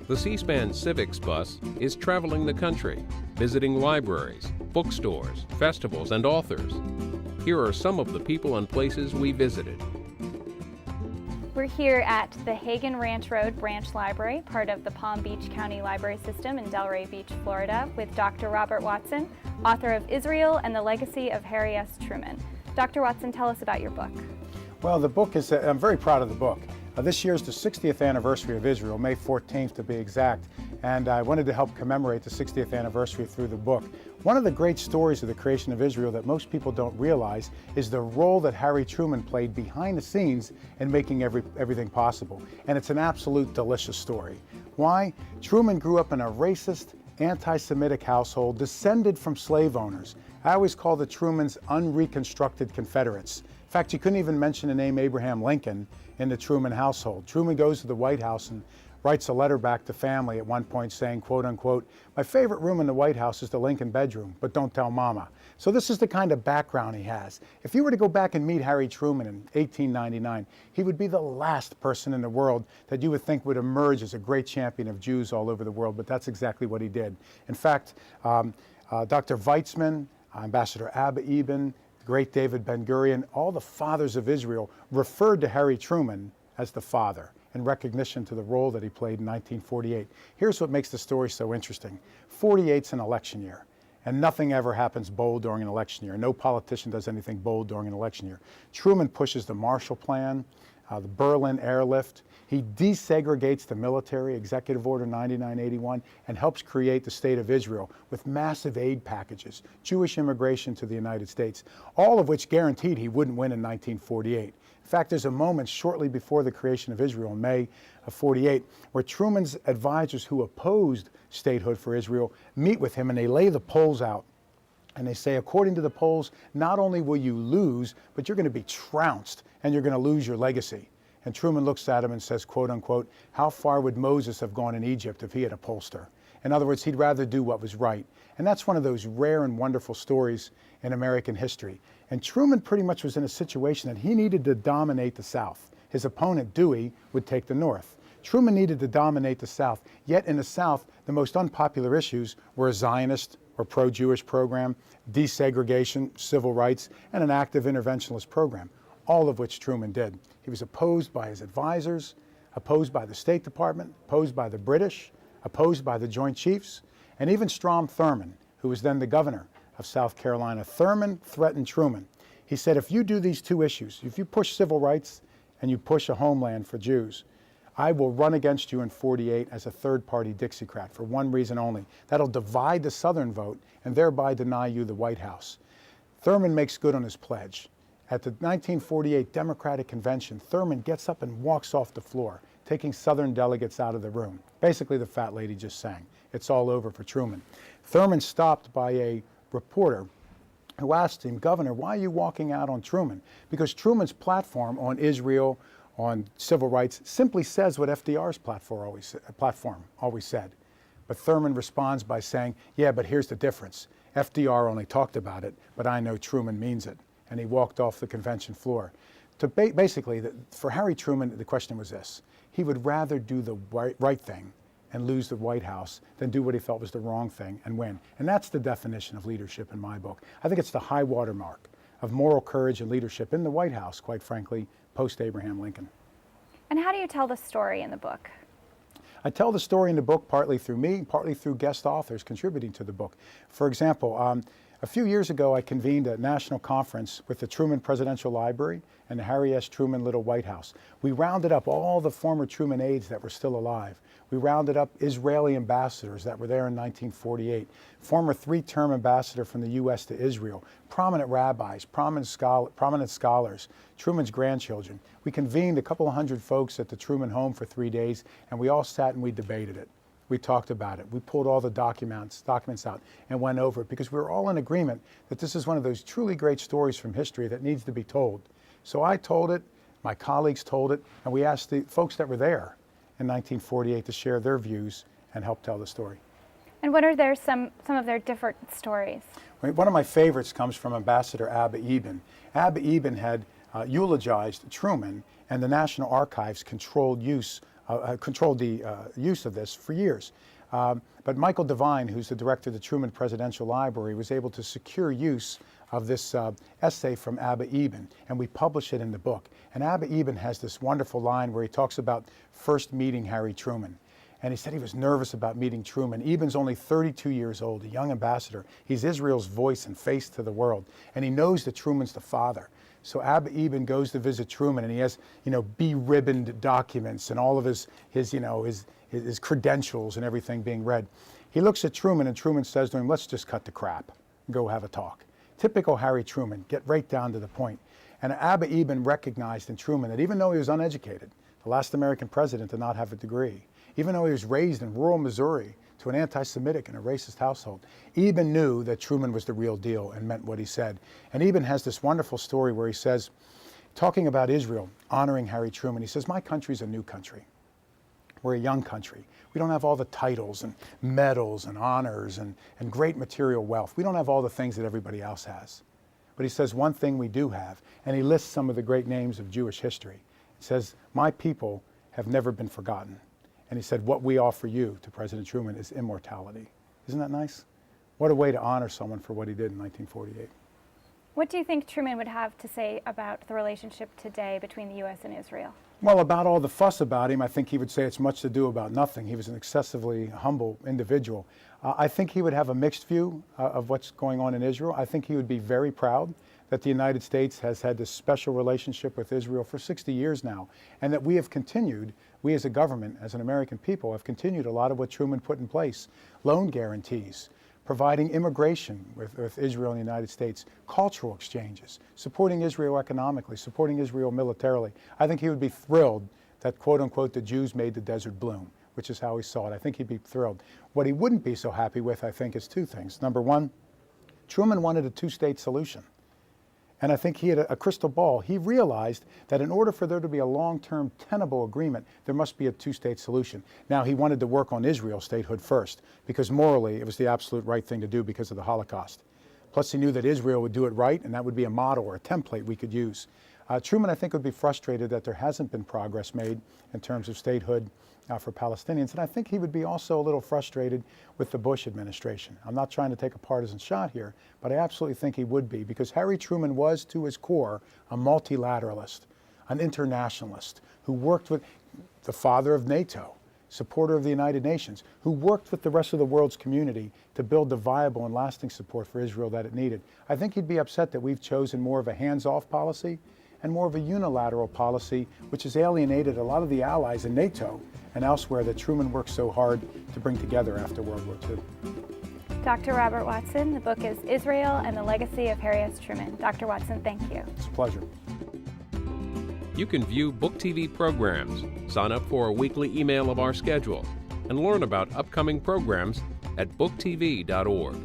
The C-SPAN Civics bus is traveling the country, visiting libraries, bookstores, festivals, and authors. Here are some of the people and places we visited. We're here at the Hagen Ranch Road Branch Library, part of the Palm Beach County Library System in Delray Beach, Florida, with Dr. Robert Watson, author of Israel and the Legacy of Harry S. Truman. Dr. Watson, tell us about your book. Well, the book is, I'm very proud of the book. This year is the 60th anniversary of Israel, May 14th to be exact, and I wanted to help commemorate the 60th anniversary through the book. One of the great stories of the creation of Israel that most people don't realize is the role that Harry Truman played behind the scenes in making everything possible. And it's an absolute delicious story. Why? Truman grew up in a racist, anti-Semitic household descended from slave owners. I always call the Trumans unreconstructed Confederates. In fact, you couldn't even mention the name Abraham Lincoln in the Truman household. Truman goes to the White House and writes a letter back to family at one point saying, quote unquote, "My favorite room in the White House is the Lincoln bedroom, but don't tell Mama." So this is the kind of background he has. If you were to go back and meet Harry Truman in 1899, he would be the last person in the world that you would think would emerge as a great champion of Jews all over the world, but that's exactly what he did. In fact, Dr. Weizmann, Ambassador Abba Eban, the great David Ben-Gurion, all the fathers of Israel referred to Harry Truman as the father in recognition to the role that he played in 1948. Here's what makes the story so interesting. 48's an election year, and nothing ever happens bold during an election year. No politician does anything bold during an election year. Truman pushes the Marshall Plan, the Berlin airlift. He desegregates the military, Executive Order 9981, and helps create the State of Israel with massive aid packages, Jewish immigration to the United States, all of which guaranteed he wouldn't win in 1948. In fact, there's a moment shortly before the creation of Israel in May of 48 where Truman's advisors who opposed statehood for Israel meet with him and they lay the polls out. And they say, according to the polls, not only will you lose, but you're going to be trounced and you're going to lose your legacy. And Truman looks at him and says, quote unquote, "How far would Moses have gone in Egypt if he had a pollster?" In other words, he'd rather do what was right. And that's one of those rare and wonderful stories in American history. And Truman pretty much was in a situation that he needed to dominate the South. His opponent, Dewey, would take the North. Truman needed to dominate the South. Yet in the South, the most unpopular issues were a Zionist or pro-Jewish program, desegregation, civil rights, and an active interventionist program, all of which Truman did. He was opposed by his advisors, opposed by the State Department, opposed by the British, opposed by the Joint Chiefs, and even Strom Thurmond, who was then the governor of South Carolina. Thurmond threatened Truman. He said, if you do these two issues, if you push civil rights and you push a homeland for Jews, I will run against you in 48 as a third-party Dixiecrat for one reason only. That'll divide the Southern vote and thereby deny you the White House. Thurmond makes good on his pledge. At the 1948 Democratic Convention, Thurmond gets up and walks off the floor, taking Southern delegates out of the room. Basically, the fat lady just sang. It's all over for Truman. Thurmond stopped by a reporter who asked him, "Governor, why are you walking out on Truman?" Because Truman's platform on Israel, on civil rights, simply says what FDR's platform always said. But Thurmond responds by saying, "Yeah, but here's the difference. FDR only talked about it, but I know Truman means it." And he walked off the convention floor. Basically, for Harry Truman, the question was this. He would rather do the right thing and lose the White House than do what he felt was the wrong thing and win. And that's the definition of leadership in my book. I think it's the high watermark of moral courage and leadership in the White House, quite frankly, post-Abraham Lincoln. And how do you tell the story in the book? I tell the story in the book partly through me, partly through guest authors contributing to the book. For example, a few years ago, I convened a national conference with the Truman Presidential Library and the Harry S. Truman Little White House. We rounded up all the former Truman aides that were still alive. We rounded up Israeli ambassadors that were there in 1948, former three-term ambassador from the U.S. to Israel, prominent rabbis, prominent scholars, Truman's grandchildren. We convened a couple of hundred folks at the Truman home for 3 days, and we all sat and we debated it. We talked about it. We pulled all the documents out and went over it because we were all in agreement that this is one of those truly great stories from history that needs to be told. So I told it, my colleagues told it, and we asked the folks that were there in 1948 to share their views and help tell the story. And what are some of their different stories? One of my favorites comes from Ambassador Abba Eban. Abba Eban had eulogized Truman, and the National Archives controlled use controlled the use of this for years. But Michael Devine, who's the director of the Truman Presidential Library, was able to secure use of this essay from Abba Eban, and we publish it in the book. And Abba Eban has this wonderful line where he talks about first meeting Harry Truman. And he said he was nervous about meeting Truman. Eban's only 32 years old, a young ambassador. He's Israel's voice and face to the world. And he knows that Truman's the father. So Abba Eban goes to visit Truman, and he has, be-ribboned documents and all of his credentials and everything being read. He looks at Truman, and Truman says to him, "Let's just cut the crap and go have a talk." Typical Harry Truman, get right down to the point. And Abba Eban recognized in Truman that even though he was uneducated, the last American president to not have a degree, even though he was raised in rural Missouri to an anti-Semitic and a racist household, Eban knew that Truman was the real deal and meant what he said. And Eban has this wonderful story where he says, talking about Israel, honoring Harry Truman, he says, "My country's a new country. We're a young country. We don't have all the titles and medals and honors and great material wealth. We don't have all the things that everybody else has." But he says one thing we do have, and he lists some of the great names of Jewish history. He says, "My people have never been forgotten." And he said, "What we offer you," to President Truman, "is immortality." Isn't that nice? What a way to honor someone for what he did in 1948. What do you think Truman would have to say about the relationship today between the U.S. and Israel? Well, about all the fuss about him, I think he would say it's much to do about nothing. He was an excessively humble individual. I think he would have a mixed view of what's going on in Israel. I think he would be very proud that the United States has had this special relationship with Israel for 60 years now, and that we have continued, we as a government, as an American people, have continued a lot of what Truman put in place. Loan guarantees, providing immigration with Israel and the United States, cultural exchanges, supporting Israel economically, supporting Israel militarily. I think he would be thrilled that, quote unquote, the Jews made the desert bloom, which is how he saw it. I think he'd be thrilled. What he wouldn't be so happy with, I think, is two things. Number one, Truman wanted a two-state solution. And I think he had a crystal ball. He realized that in order for there to be a long-term tenable agreement, there must be a two-state solution. Now, he wanted to work on Israel's statehood first, because morally it was the absolute right thing to do because of the Holocaust. Plus, he knew that Israel would do it right, and that would be a model or a template we could use. Truman, I think, would be frustrated that there hasn't been progress made in terms of statehood for Palestinians. And I think he would be also a little frustrated with the Bush administration. I'm not trying to take a partisan shot here, but I absolutely think he would be, because Harry Truman was, to his core, a multilateralist, an internationalist, who worked with the father of NATO, supporter of the United Nations, who worked with the rest of the world's community to build the viable and lasting support for Israel that it needed. I think he'd be upset that we've chosen more of a hands-off policy and more of a unilateral policy, which has alienated a lot of the allies in NATO and elsewhere that Truman worked so hard to bring together after World War II. Dr. Robert Watson, the book is Israel and the Legacy of Harry S. Truman. Dr. Watson, thank you. It's a pleasure. You can view Book TV programs, sign up for a weekly email of our schedule, and learn about upcoming programs at booktv.org.